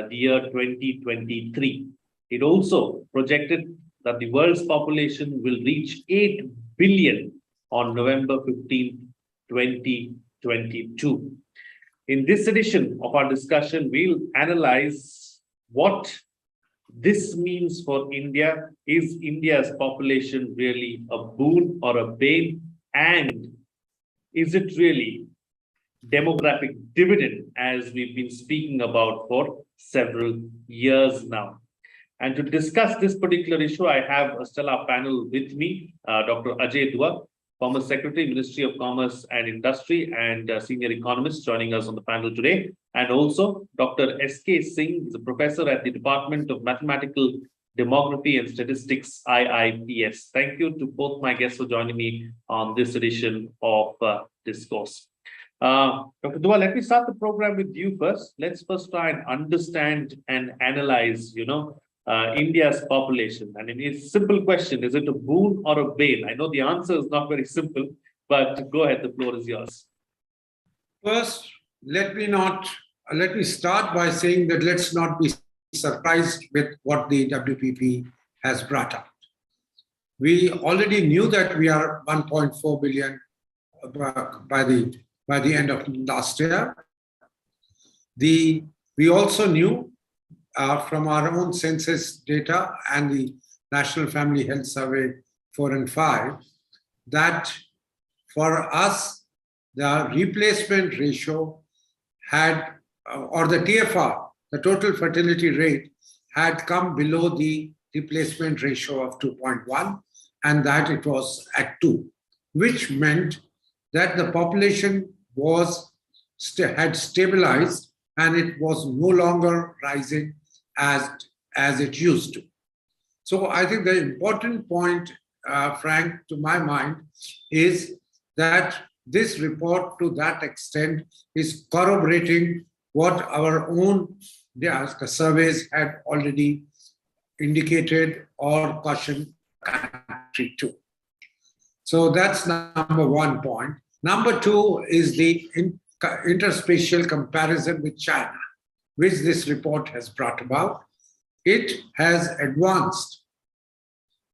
the year 2023. It also projected that the world's population will reach 8 billion on November 15, 2022. In this edition of our discussion, we'll analyze what this means for India. Is India's population really a boon or a bane? And is it really demographic dividend, as we've been speaking about for several years now? And to discuss this particular issue, I have a stellar panel with me, Dr. Ajay, Commerce Secretary, Ministry of Commerce and Industry, and senior economist joining us on the panel today. And also Dr. S.K. Singh is a professor at the Department of Mathematical Demography and Statistics, IIPS. Thank you to both my guests for joining me on this edition of Discourse. Dr. Dua, let me start the program with you first. Let's first try and understand and analyze, India's population. And it's a simple question: is it a boon or a bane? I know the answer is not very simple, but go ahead. The floor is yours. First, let me start by saying that let's not be surprised with what the WPP has brought up. We already knew that we are 1.4 billion by the end of last year. We also knew from our own census data and the National Family Health Survey 4 and 5 that for us the replacement ratio had, or the TFR, the total fertility rate, had come below the replacement ratio of 2.1, and that it was at 2, which meant that the population had stabilized and it was no longer rising as it used to. So I think the important point, Frank, to my mind, is that this report to that extent is corroborating what our own surveys had already indicated or cautioned the country to. So that's number one point. Number two is the interspatial comparison with China, which this report has brought about. It has advanced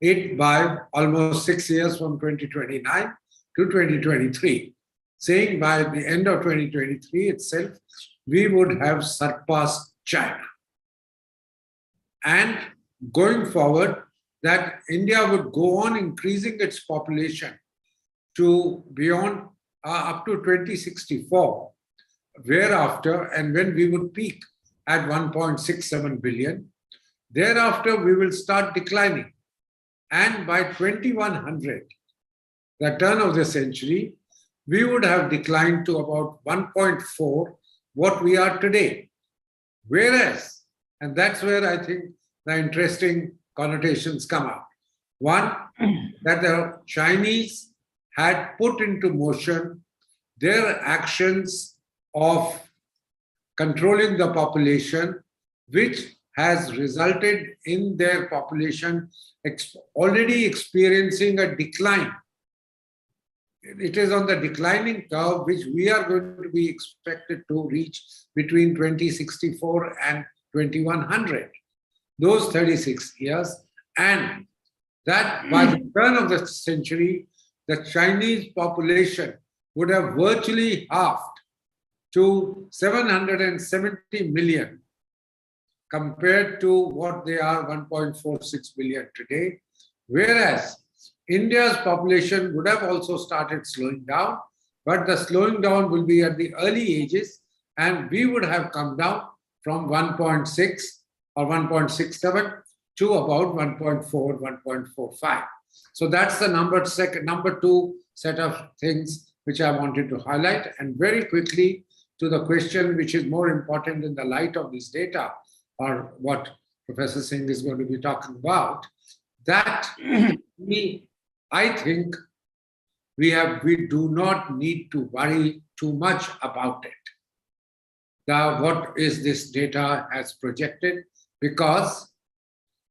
it by almost 6 years from 2029 to 2023, saying by the end of 2023 itself, we would have surpassed China. And going forward, that India would go on increasing its population to beyond up to 2064, whereafter, and when we would peak at 1.67 billion, thereafter we will start declining. And by 2100, the turn of the century, we would have declined to about 1.4, what we are today. Whereas, and that's where I think the interesting connotations come out. One, that the Chinese had put into motion their actions of controlling the population, which has resulted in their population already experiencing a decline. It is on the declining curve, which we are going to be expected to reach between 2064 and 2100, those 36 years. And that by the turn of the century, the Chinese population would have virtually halved to 770 million compared to what they are, 1.46 billion today. Whereas India's population would have also started slowing down, but the slowing down will be at the early ages, and we would have come down from 1.6 or 1.67 to about 1.4, 1.45. So that's the number two set of things which I wanted to highlight. And very quickly to the question which is more important in the light of this data, or what Professor Singh is going to be talking about, that I think we do not need to worry too much about it. What is this data has projected? Because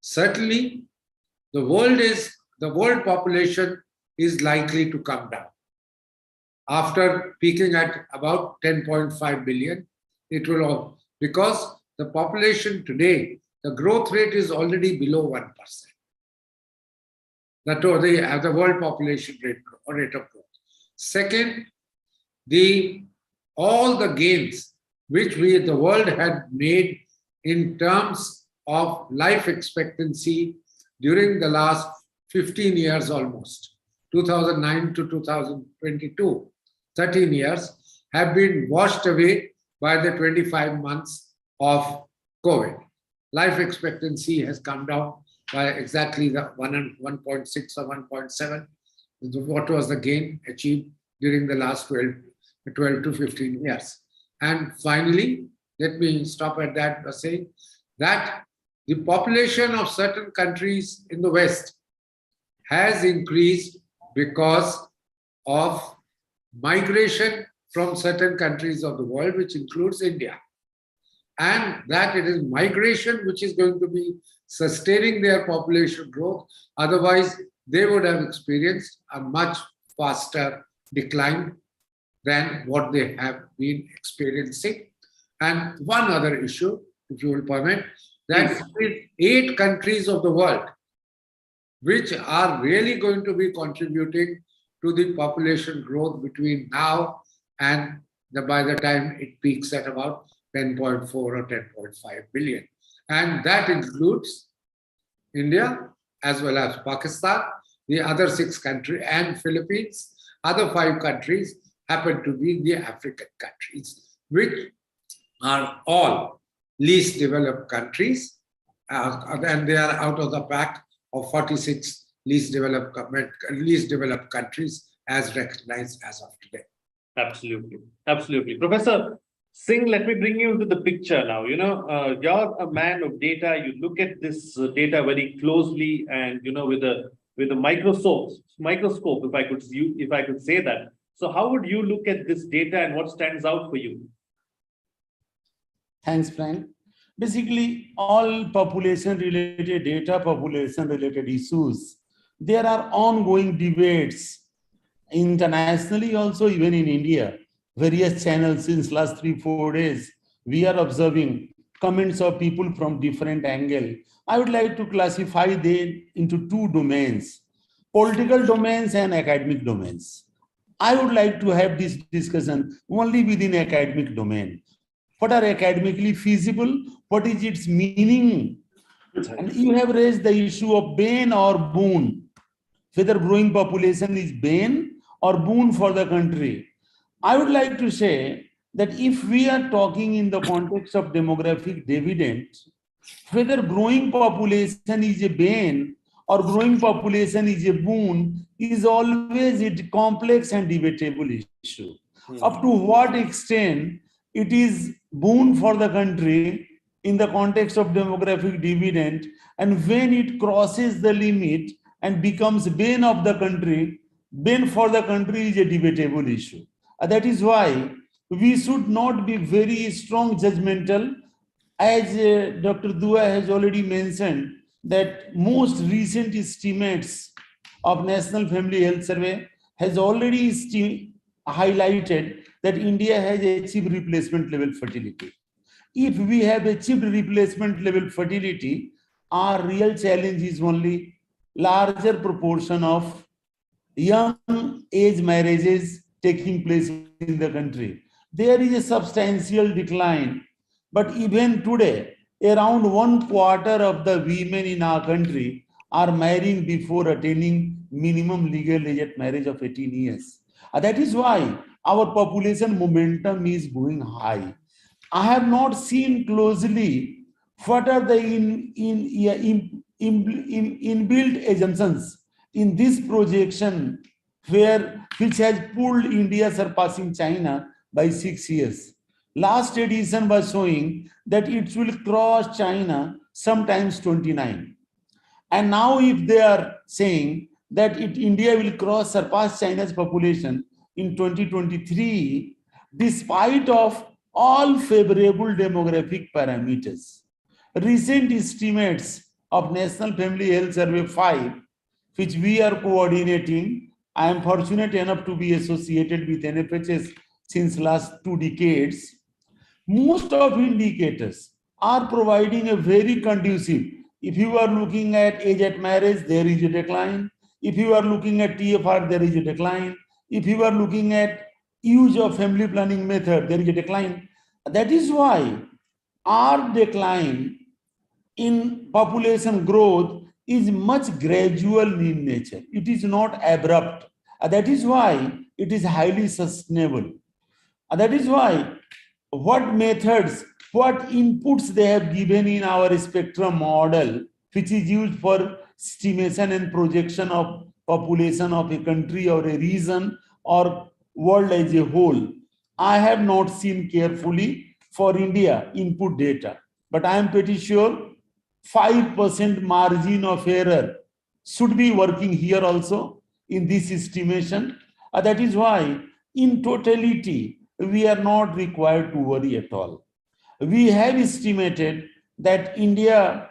certainly the world population is likely to come down. After peaking at about 10.5 billion, it will all, because the population today, the growth rate is already below 1%. The world population rate of growth. Second, all the gains which the world had made in terms of life expectancy during the last 15 years almost, 2009 to 2022, 13 years, have been washed away by the 25 months of COVID. Life expectancy has come down by exactly the 1.6 or 1.7. What was the gain achieved during the last 12 to 15 years? And finally, let me stop at that by saying that the population of certain countries in the West has increased because of migration from certain countries of the world, which includes India. And that it is migration which is going to be sustaining their population growth. Otherwise, they would have experienced a much faster decline than what they have been experiencing. And one other issue, if you will permit, that with 8 countries of the world which are really going to be contributing to the population growth between now and by the time it peaks at about 10.4 or 10.5 billion. And that includes India as well as Pakistan, the other 6 countries, and Philippines. Other 5 countries happen to be the African countries, which are all least developed countries, and they are out of the pack of 46 least developed countries as recognized as of today. Absolutely. Absolutely. Professor Singh, let me bring you into the picture now. You're a man of data. You look at this data very closely and, with a microscope, if I could say that. So how would you look at this data and what stands out for you? Thanks, Frank. Basically, all population-related data, population-related issues, there are ongoing debates internationally, also even in India. Various channels since last 3-4 days, we are observing comments of people from different angles. I would like to classify them into 2 domains, political domains and academic domains. I would like to have this discussion only within academic domain. What are academically feasible? What is its meaning? And you have raised the issue of bane or boon, whether growing population is bane or boon for the country. I would like to say that if we are talking in the context of demographic dividend, whether growing population is a bane or growing population is a boon is always a complex and debatable issue. Up to what extent it is boon for the country in the context of demographic dividend, and when it crosses the limit and becomes bane of the country, bane for the country is a debatable issue. That is why we should not be very strong judgmental. As Dr. Dua has already mentioned, that most recent estimates of National Family Health Survey has already highlighted that India has achieved replacement level fertility. If we have achieved replacement level fertility, our real challenge is only larger proportion of young age marriages taking place in the country. There is a substantial decline, but even today, around 1/4 of the women in our country are marrying before attaining minimum legal age at marriage of 18 years. That is why our population momentum is going high. I have not seen closely what are the inbuilt assumptions in this projection which has pulled India surpassing China by 6 years. Last edition was showing that it will cross China sometimes 29. And now if they are saying that India will surpass China's population in 2023, despite of all favorable demographic parameters. Recent estimates of National Family Health Survey 5, which we are coordinating, I am fortunate enough to be associated with NFHS since last 2 decades. Most of indicators are providing a very conducive. If you are looking at age at marriage, there is a decline. If you are looking at TFR, there is a decline. If you are looking at use of family planning method, there is a decline. That is why our decline in population growth is much gradual in nature. It is not abrupt. That is why it is highly sustainable. That is why what methods, what inputs they have given in our spectrum model, which is used for estimation and projection of population of a country or a region or world as a whole. I have not seen carefully for India input data, but I am pretty sure 5% margin of error should be working here also in this estimation. That is why in totality, we are not required to worry at all. We have estimated that India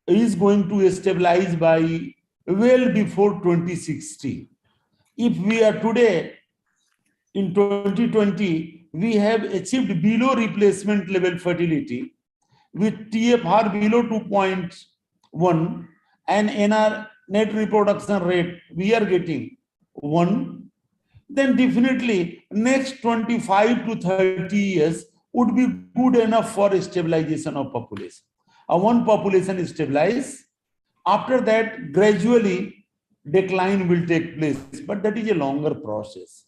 is going to stabilize by well before 2060. If we are today in 2020, we have achieved below replacement level fertility with TFR below 2.1 and NR net reproduction rate, we are getting 1, then definitely next 25 to 30 years would be good enough for stabilization of population. One population is stabilized. After that, gradually decline will take place, but that is a longer process.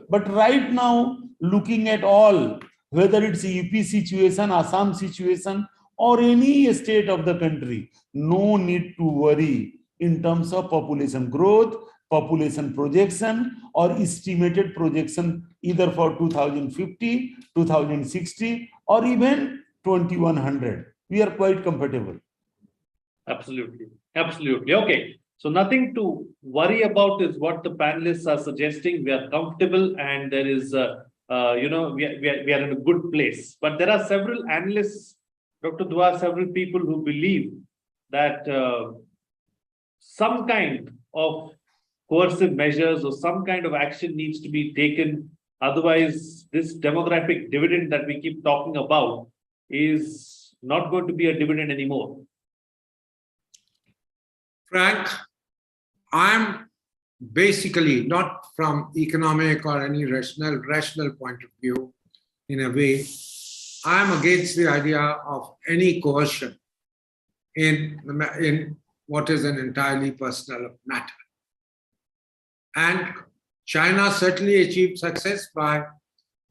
But right now, looking at all, whether it's a UP situation, Assam situation, or any state of the country, no need to worry in terms of population growth, population projection, or estimated projection either for 2050, 2060, or even 2100. We are quite comfortable. Absolutely. Absolutely. Okay. So nothing to worry about is what the panelists are suggesting. We are comfortable and there is, we are in a good place. But there are several analysts, Dr. Dua, several people who believe that some kind of coercive measures or some kind of action needs to be taken. Otherwise, this demographic dividend that we keep talking about is not going to be a dividend anymore. Frank, I'm basically not from economic or any rational point of view, in a way, I'm against the idea of any coercion in what is an entirely personal matter. And China certainly achieved success by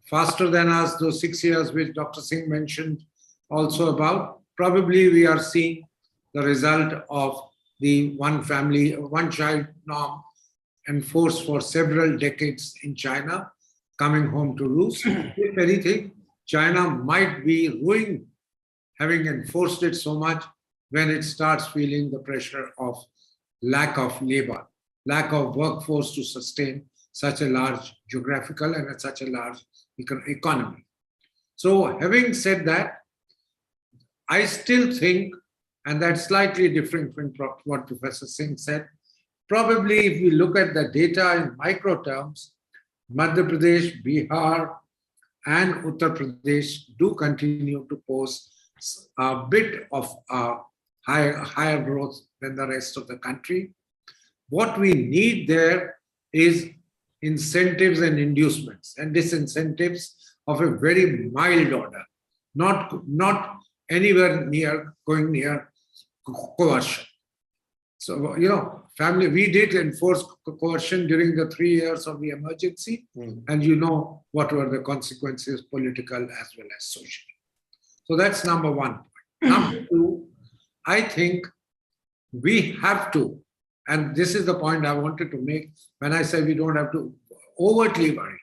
faster than us, those 6 years which Dr. Singh mentioned also about. Probably we are seeing the result of the one family, one child norm enforced for several decades in China, coming home to roost. If anything, China might be ruined, having enforced it so much, when it starts feeling the pressure of lack of labor, lack of workforce to sustain such a large geographical and such a large economy. So having said that, I still think, and that's slightly different from what Professor Singh said, probably if we look at the data in micro terms, Madhya Pradesh, Bihar, and Uttar Pradesh do continue to pose a bit of higher growth than the rest of the country. What we need there is incentives and inducements, and disincentives of a very mild order, not anywhere near going near coercion. So, we did enforce coercion during the 3 years of the emergency, and you know what were the consequences, political as well as social. So that's number one. Number two, I think we have to, and this is the point I wanted to make when I say we don't have to overtly worry.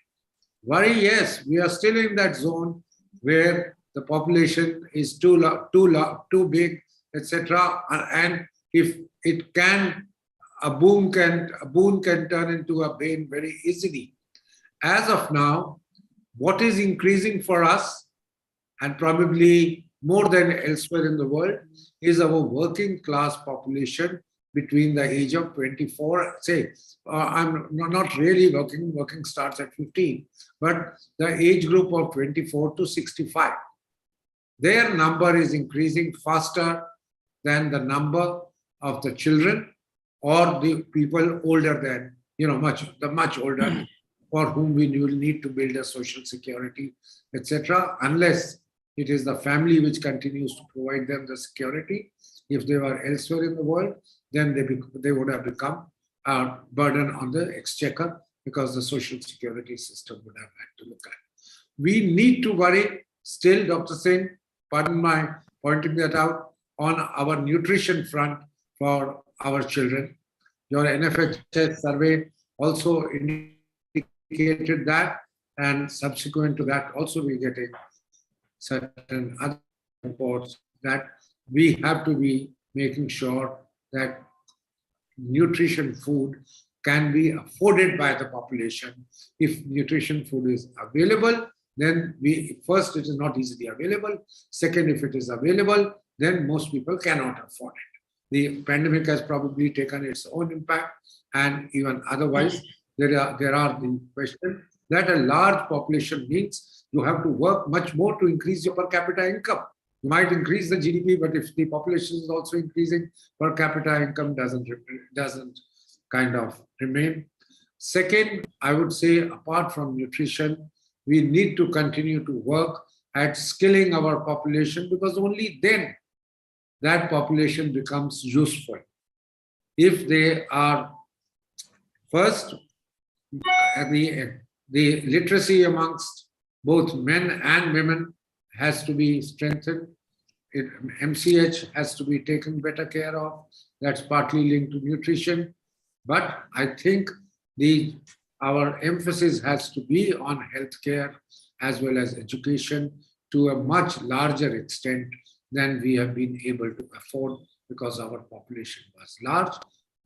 Worry, yes, we are still in that zone where the population is too big, etc. And if it can, a boon can turn into a bane very easily. As of now, what is increasing for us, and probably more than elsewhere in the world, is our working class population between the age of 24, I'm not really working starts at 15, but the age group of 24 to 65. their number is increasing faster than the number of the children or the people older than, much older, for whom we will need to build a social security, etc., unless it is the family which continues to provide them the security. If they were elsewhere in the world, then they would have become a burden on the exchequer, because the social security system would have had to look at. We need to worry still, Dr. Singh, pardon my pointing that out, on our nutrition front for our children. Your NFHS survey also indicated that, and subsequent to that also we're getting certain other reports that we have to be making sure that nutrition food can be afforded by the population. If nutrition food is available, then first, it is not easily available. Second, if it is available, then most people cannot afford it. The pandemic has probably taken its own impact, and even otherwise, there are the question that a large population means you have to work much more to increase your per capita income. You might increase the GDP, but if the population is also increasing, per capita income doesn't kind of remain. Second, I would say, apart from nutrition, we need to continue to work at skilling our population, because only then that population becomes useful. If they are, first, the literacy amongst both men and women has to be strengthened. MCH has to be taken better care of. That's partly linked to nutrition. But I think our emphasis has to be on healthcare as well as education to a much larger extent than we have been able to afford, because our population was large.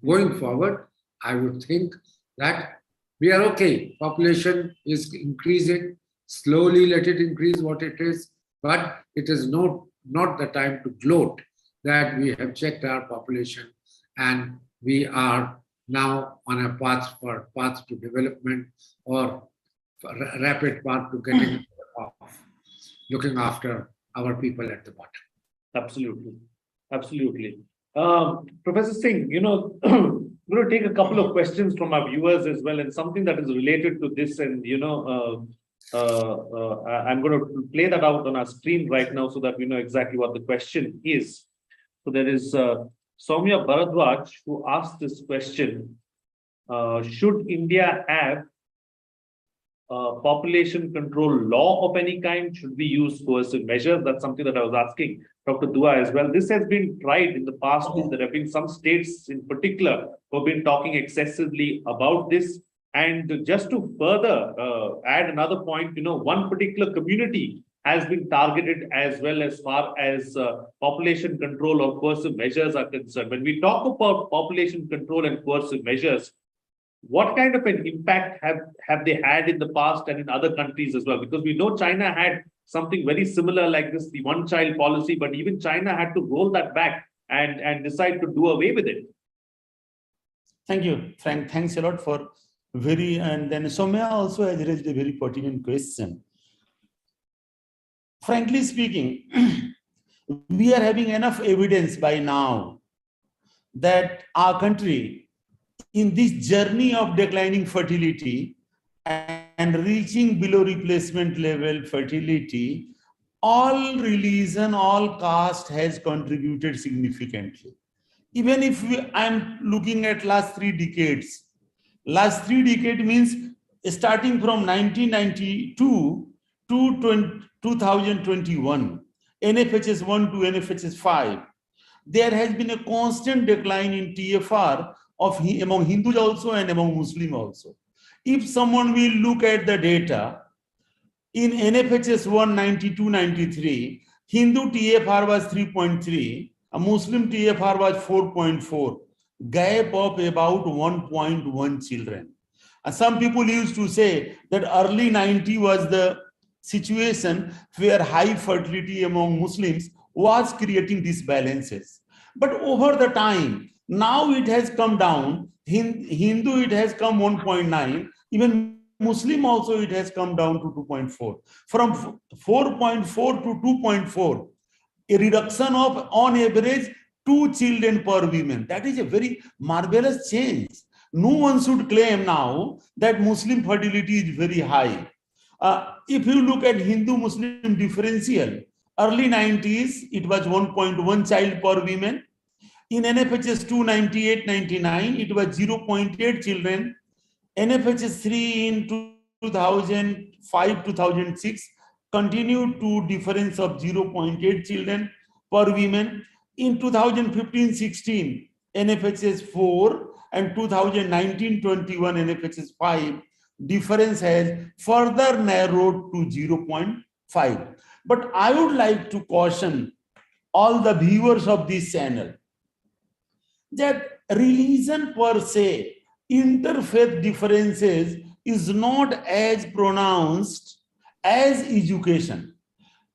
Going forward, I would think that we are okay. Population is increasing. Slowly let it increase what it is, but it is not the time to gloat that we have checked our population and we are now on a path to development, or rapid path to getting off, looking after our people at the bottom. Absolutely. Absolutely. Professor Singh, I'm going to take a couple of questions from our viewers as well, and something that is related to this. And, I'm going to play that out on our screen right now so that we know exactly what the question is. So there is Soumya Bharadwaj who asked this question: should India have population control law of any kind? Should we use coercive measures? That's something that I was asking Dr. Dua as well. This has been tried in the past. There have been some states in particular who have been talking excessively about this. And just to further add another point, one particular community has been targeted as well as far as population control or coercive measures are concerned. When we talk about population control and coercive measures, what kind of an impact have they had in the past and in other countries as well? Because we know China had something very similar like this, the one-child policy, but even China had to roll that back and decide to do away with it. Thank you, Frank. Thanks a lot for and then Soumya also has raised a very pertinent question. Frankly speaking, we are having enough evidence by now that our country, in this journey of declining fertility and reaching below replacement level fertility, all religion, all caste has contributed significantly. Even if I'm looking at last 3 decades, last 3 decades means starting from 1992 to 2021, NFHS 1 to NFHS 5, there has been a constant decline in TFR among Hindus also and among Muslims also. If someone will look at the data, in NFHS 1 92-93, Hindu TFR was 3.3, a Muslim TFR was 4.4, gap of about 1.1 children. And some people used to say that early 90 was the situation where high fertility among Muslims was creating disbalances. But over the time, now it has come down. Hindu, it has come 1.9. Even Muslim also it has come down to 2.4. From 4.4 to 2.4, a reduction of on average 2 children per woman. That is a very marvelous change. No one should claim now that Muslim fertility is very high. If you look at Hindu-Muslim differential, early 90s, it was 1.1 child per woman. In NFHS 298-99, it was 0.8 children. NFHS 3 in 2005-2006 continued to difference of 0.8 children per woman. In 2015-16, NFHS 4 and 2019-21 NFHS 5, difference has further narrowed to 0.5. But I would like to caution all the viewers of this channel that religion per se, interfaith differences is not as pronounced as education.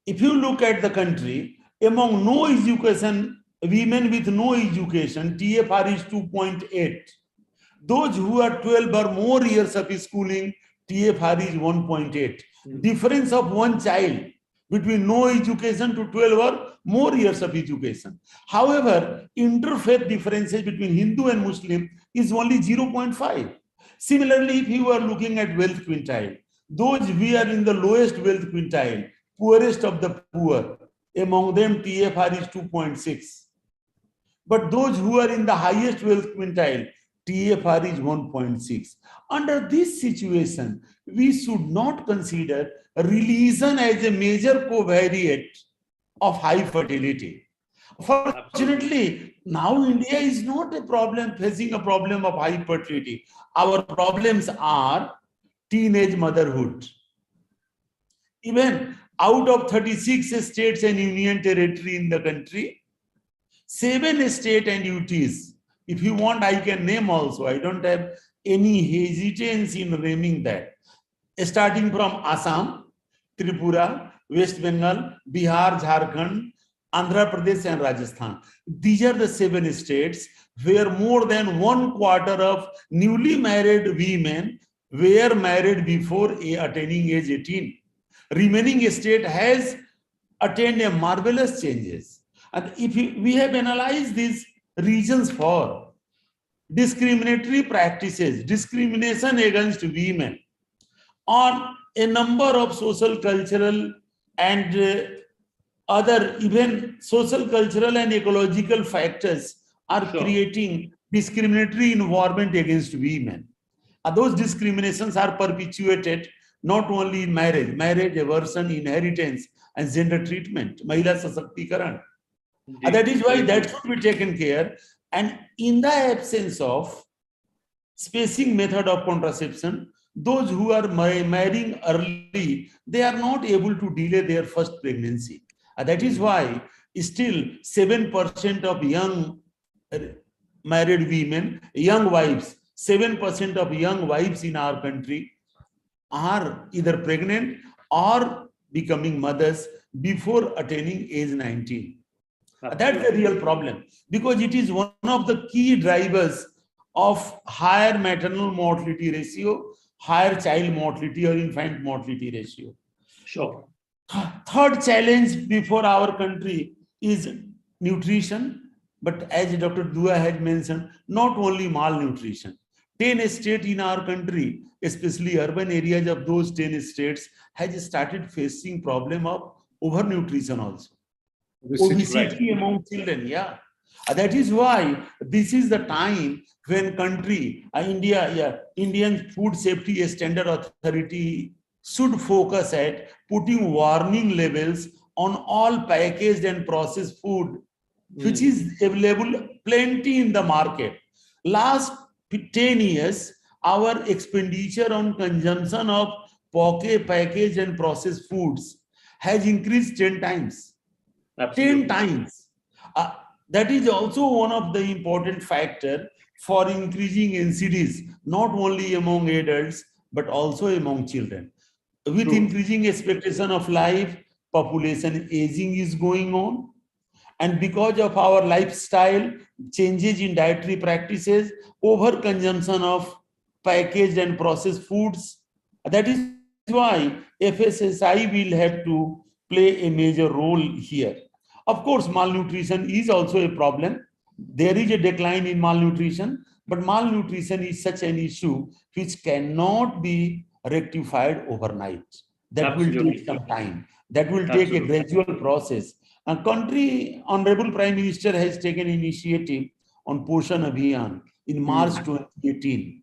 If you look at the country, among no education, women with no education, TFR is 2.8. Those who are 12 or more years of schooling, TFR is 1.8. Difference of one child between no education to 12 or more years of education. However, interfaith differences between Hindu and Muslim is only 0.5. Similarly, if you are looking at wealth quintile, those we are in the lowest wealth quintile, poorest of the poor, among them TFR is 2.6. But those who are in the highest wealth quintile, TFR is 1.6. Under this situation, we should not consider religion as a major covariate of high fertility. Fortunately, now India is not facing a problem of high fertility. Our problems are teenage motherhood. Even out of 36 states and union territory in the country, 7 states and UTs, if you want, I can name also. I don't have any hesitance in naming that. Starting from Assam, Tripura, West Bengal, Bihar, Jharkhand, Andhra Pradesh and Rajasthan. These are the 7 states where more than 1/4 of newly married women were married before attaining age 18. Remaining state has attained a marvelous changes. And if we have analyzed these reasons for discriminatory practices, discrimination against women on a number of social, cultural and other even social, cultural and ecological factors are creating discriminatory environment against women. And those discriminations are perpetuated not only in marriage, aversion, inheritance and gender treatment, Mahila Sashaktikarana. And that is why that should be taken care. And in the absence of spacing method of contraception, those who are marrying early, they are not able to delay their first pregnancy. And that is why still 7% of young married women, young wives, 7% of young wives in our country are either pregnant or becoming mothers before attaining age 19. That's the real problem, because it is one of the key drivers of higher maternal mortality ratio, higher child mortality or infant mortality ratio. Sure. Third challenge before our country is nutrition. But as Dr. Dua had mentioned, not only malnutrition. 10 states in our country, especially urban areas of those 10 states, has started facing problem of overnutrition also. Obesity among children, yeah. That is why this is the time when country, Indian Food Safety Standard Authority should focus at putting warning labels on all packaged and processed food, which is available plenty in the market. Last 10 years, our expenditure on consumption of packaged and processed foods has increased 10 times. Absolutely. 10 times. That is also one of the important factors for increasing NCDs, not only among adults, but also among children. With increasing expectation of life, population aging is going on. And because of our lifestyle, changes in dietary practices, overconsumption of packaged and processed foods, That is why FSSI will have to play a major role here. Of course, malnutrition is also a problem. There is a decline in malnutrition, but malnutrition is such an issue which cannot be rectified overnight. That will Absolutely. take some time. That will take a Absolutely. gradual process. A country, Honorable Prime Minister has taken initiative on Poshan Abhiyan in March 2018.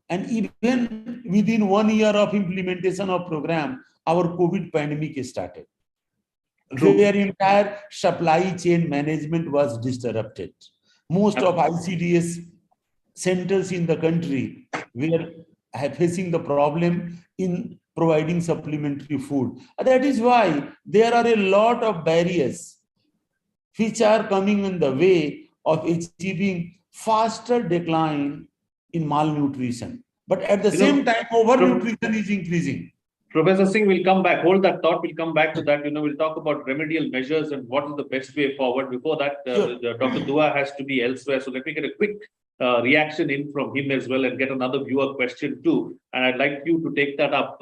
And even within 1 year of implementation of program, our COVID pandemic started, True. where entire supply chain management was disrupted. Most of ICDS centers in the country were facing the problem in providing supplementary food. That is why there are a lot of barriers which are coming in the way of achieving faster decline in malnutrition. But at the same time, overnutrition is increasing. Professor Singh will come back. Hold that thought. We'll come back to that. We'll talk about remedial measures and what is the best way forward. Before that, Sure. Dr. Dua has to be elsewhere. So let me get a quick reaction in from him as well and get another viewer question too. And I'd like you to take that up,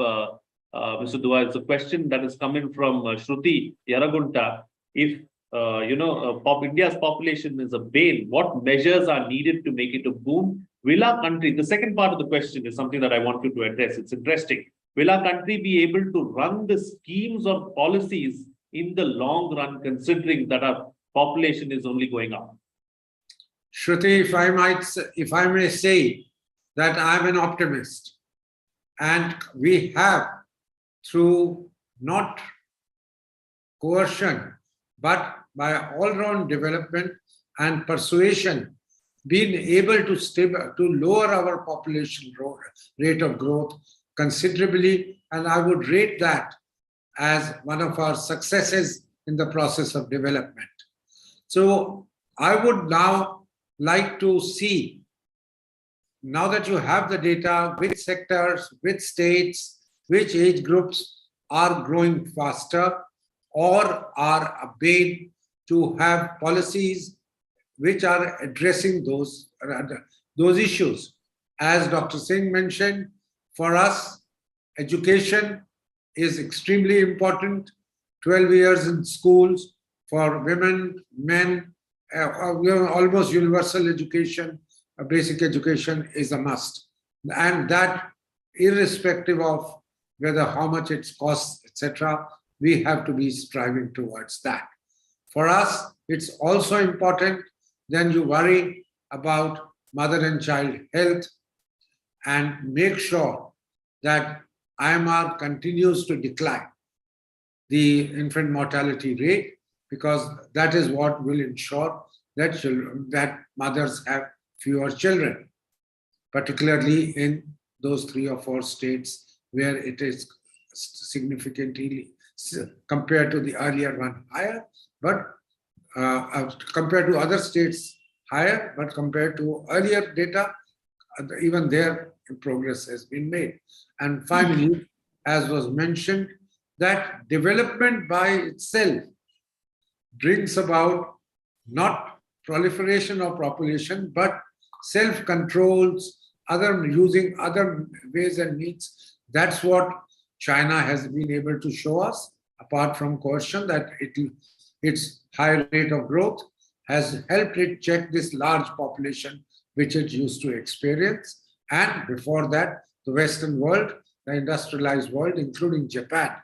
Mr. Dua. It's a question that is coming from Shruti Yaragunta. If India's population is a bane, what measures are needed to make it a boom? Will our country, the second part of the question is something that I want you to address. It's interesting. Will our country be able to run the schemes or policies in the long run, considering that our population is only going up? Shruti, if I may say that I'm an optimist, and we have, through not coercion, but by all-round development and persuasion, been able to lower our population rate of growth considerably, and I would rate that as one of our successes in the process of development. So I would now like to see, now that you have the data, which sectors, which states, which age groups are growing faster or are a bane, to have policies which are addressing those issues. As Dr. Singh mentioned, for us, education is extremely important. 12 years in schools for women, men, almost universal education, basic education is a must. And that, irrespective of whether how much it costs, etc., we have to be striving towards that. For us, it's also important. Then you worry about mother and child health and make sure that IMR continues to decline the infant mortality rate, because that is what will ensure that mothers have fewer children, particularly in those 3 or 4 states where it is significantly, compared to the earlier one, higher, but compared to other states higher, but compared to earlier data, even there progress has been made. And finally, as was mentioned, that development by itself brings about not proliferation of population, but self-controls, using other ways and means. That's what China has been able to show us, apart from coercion, that its high rate of growth has helped it check this large population which it used to experience. And before that, the Western world, the industrialized world, including Japan,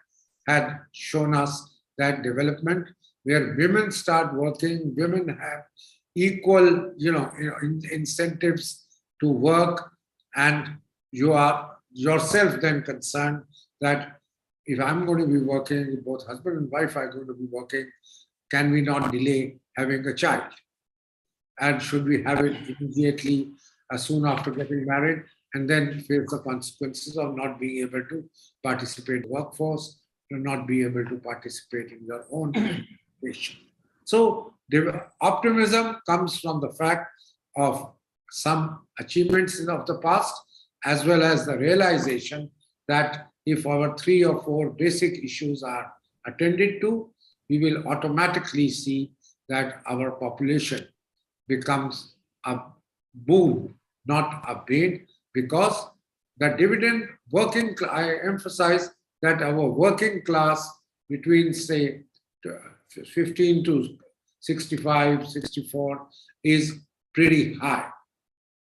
had shown us that development where women start working, women have equal, incentives to work, and you are yourself then concerned that if I'm going to be working, both husband and wife are going to be working, can we not delay having a child? And should we have it immediately, soon after getting married, and then face the consequences of not being able to participate in the workforce, to not be able to participate in your own education? So optimism comes from the fact of some achievements of the past, as well as the realization that if our 3 or 4 basic issues are attended to, we will automatically see that our population becomes a boon, not a bane, because the dividend I emphasize that our working class between, say, 15 to 65, 64 is pretty high.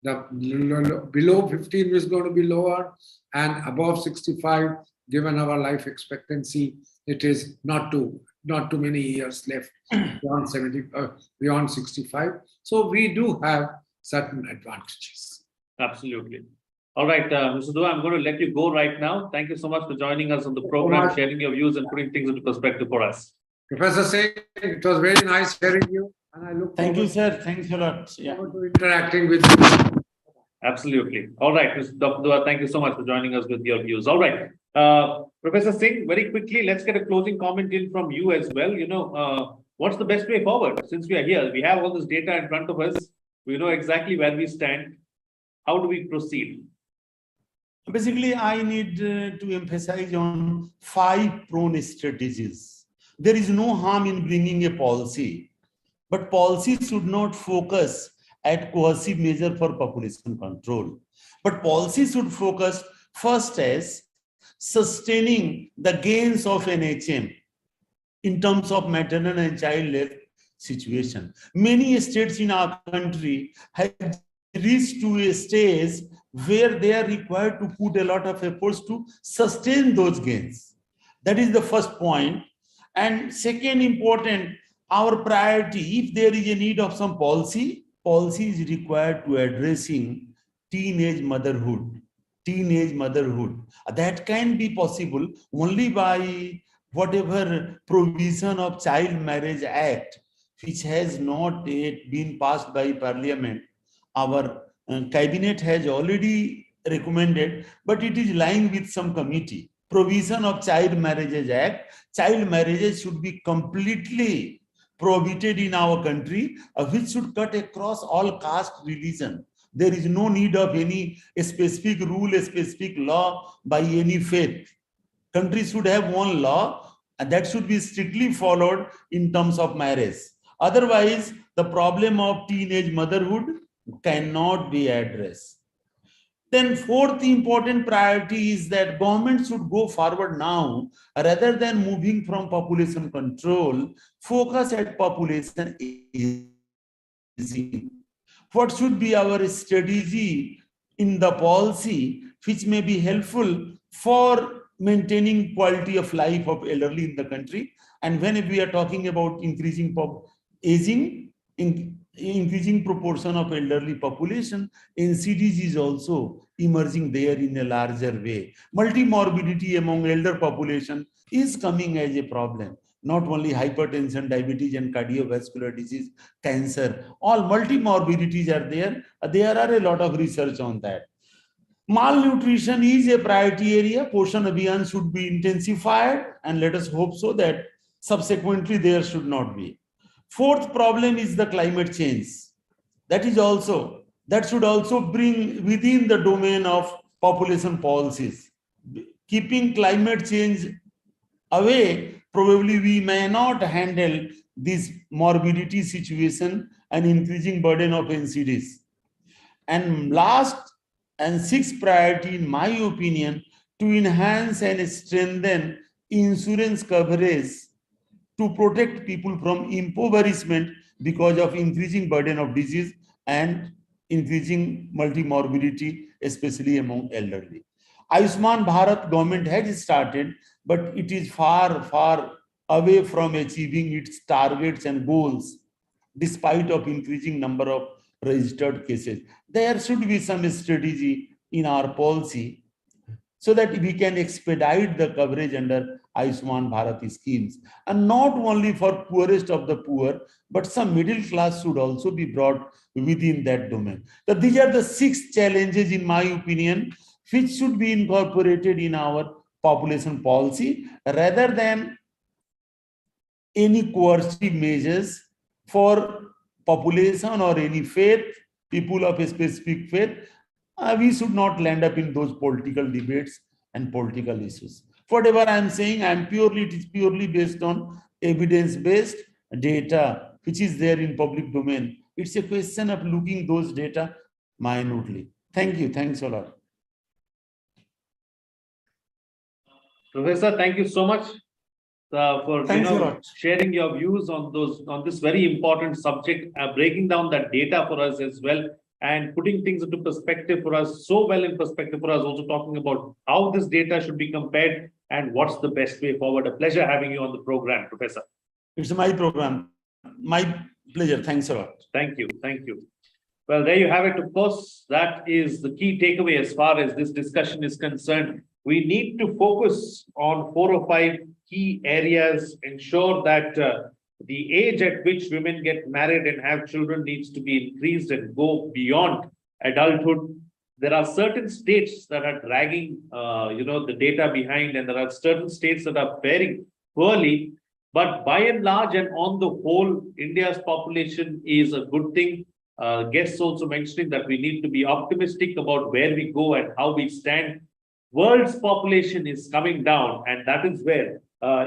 The below 15 is going to be lower, and above 65, given our life expectancy, it is not too many years left beyond 70, beyond 65. So we do have certain advantages. Absolutely. All right, Mr. Dua, I'm going to let you go right now. Thank you so much for joining us on the program, sharing your views and putting things into perspective for us. Professor Singh, it was very nice hearing you, and I look Thank you, sir. Thanks a lot. forward to interacting with you. Absolutely. All right, Mr. Dr. Dua, thank you so much for joining us with your views. All right, Professor Singh, very quickly, let's get a closing comment in from you as well. What's the best way forward? Since we are here, we have all this data in front of us. We know exactly where we stand. How do we proceed? Basically, I need to emphasize on 5 prone strategies. There is no harm in bringing a policy, but policy should not focus at coercive measure for population control. But policy should focus first as sustaining the gains of NHM in terms of maternal and child health situation. Many states in our country have reached to a stage where they are required to put a lot of efforts to sustain those gains. That is the first point. And second important, our priority, if there is a need of some policy is required to addressing teenage motherhood. That can be possible only by whatever provision of Child Marriage Act, which has not yet been passed by Parliament. Our cabinet has already recommended, but it is lying with some committee. Provision of Child Marriages Act. Child marriages should be completely prohibited in our country, which should cut across all caste, religion. There is no need of any specific rule, a specific law by any faith. Country should have one law, and that should be strictly followed in terms of marriage. Otherwise, the problem of teenage motherhood cannot be addressed. Then fourth important priority is that government should go forward now rather than moving from population control, focus at population easing. What should be our strategy in the policy which may be helpful for maintaining quality of life of elderly in the country? And when we are talking about increasing increasing proportion of elderly population, NCDs is also emerging there in a larger way. Multimorbidity among elder population is coming as a problem. Not only hypertension, diabetes, and cardiovascular disease, cancer, all multimorbidities are there. There are a lot of research on that. Malnutrition is a priority area. Poshan Abhiyan should be intensified, and let us hope so that subsequently there should not be. Fourth problem is the climate change. That should also bring within the domain of population policies. Keeping climate change away, probably we may not handle this morbidity situation and increasing burden of NCDs. And last and sixth priority, in my opinion, to enhance and strengthen insurance coverage to protect people from impoverishment because of increasing burden of disease and increasing multimorbidity, especially among elderly. Ayushman Bharat government has started, but it is far, far away from achieving its targets and goals, despite of increasing number of registered cases. There should be some strategy in our policy so that we can expedite the coverage under Ayushman Bharat schemes. And not only for poorest of the poor, but some middle class should also be brought within that domain. So these are the 6 challenges, in my opinion, which should be incorporated in our population policy rather than any coercive measures for population or any faith, people of a specific faith. We should not land up in those political debates and political issues. Whatever I'm saying, it is purely based on evidence-based data, which is there in public domain. It's a question of looking those data minutely. Thank you. Thanks a lot. Professor, thank you so much for Thanks a lot. sharing your views on this very important subject, breaking down that data for us as well, and putting things into perspective for us, so well in perspective for us, also talking about how this data should be compared and what's the best way forward. A pleasure having you on the program, Professor. It's my program. My pleasure. Thanks a lot. Thank you. Thank you. Well, there you have it. Of course, that is the key takeaway as far as this discussion is concerned. We need to focus on 4 or 5 key areas, ensure that the age at which women get married and have children needs to be increased and go beyond adulthood. There are certain states that are dragging, the data behind, and there are certain states that are faring poorly. But by and large and on the whole, India's population is a good thing. Guests also mentioning that we need to be optimistic about where we go and how we stand. World's population is coming down, and that is where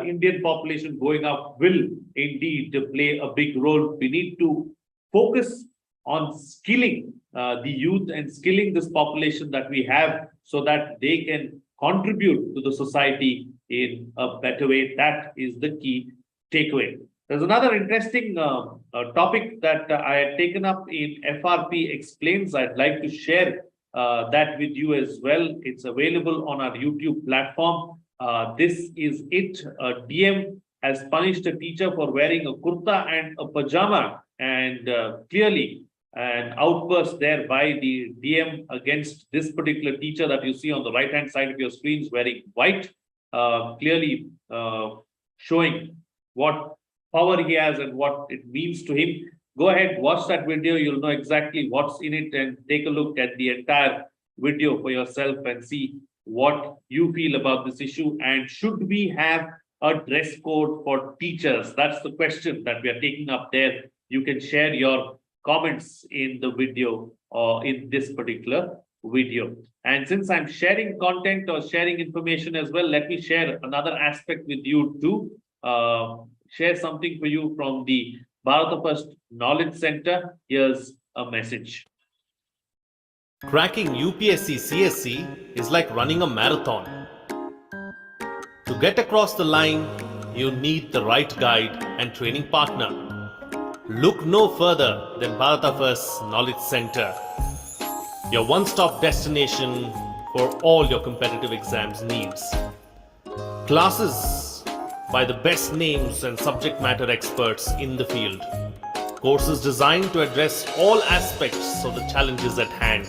Indian population going up will indeed play a big role. We need to focus on skilling the youth and skilling this population that we have so that they can contribute to the society in a better way. That is the key takeaway. There's another interesting topic that I had taken up in FRP Explains. I'd like to share that with you as well. It's available on our YouTube platform. This is it. A DM has punished a teacher for wearing a kurta and a pajama, and clearly an outburst there by the DM against this particular teacher that you see on the right-hand side of your screens wearing white, clearly showing what power he has and what it means to him. Go ahead, watch that video. You'll know exactly what's in it, and take a look at the entire video for yourself and see what you feel about this issue. And should we have a dress code for teachers? That's the question that we are taking up there. You can share your comments in the video or in this particular video. And since I'm sharing content or sharing information as well, let me share another aspect with you too. Share something for you from the Bharata Knowledge Center. Here's a message. Cracking UPSC CSC is like running a marathon. To get across the line, you need the right guide and training partner. Look no further than Bharata Knowledge Center, your one-stop destination for all your competitive exams needs. Classes by the best names and subject matter experts in the field. Courses designed to address all aspects of the challenges at hand.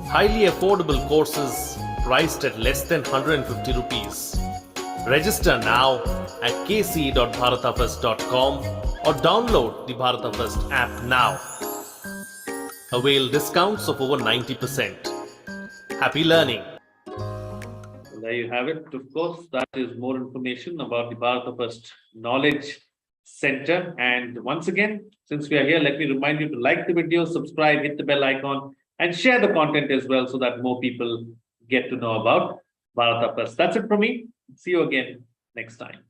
Highly affordable courses priced at less than 150 rupees. Register now at kc.bharatafirst.com or download the Bharata First app now. Avail discounts of over 90%. Happy learning! There you have it. Of course, that is more information about the Bharata Knowledge Center. And once again, since we are here, let me remind you to like the video, subscribe, hit the bell icon, and share the content as well so that more people get to know about Bharata. That's it from me. See you again next time.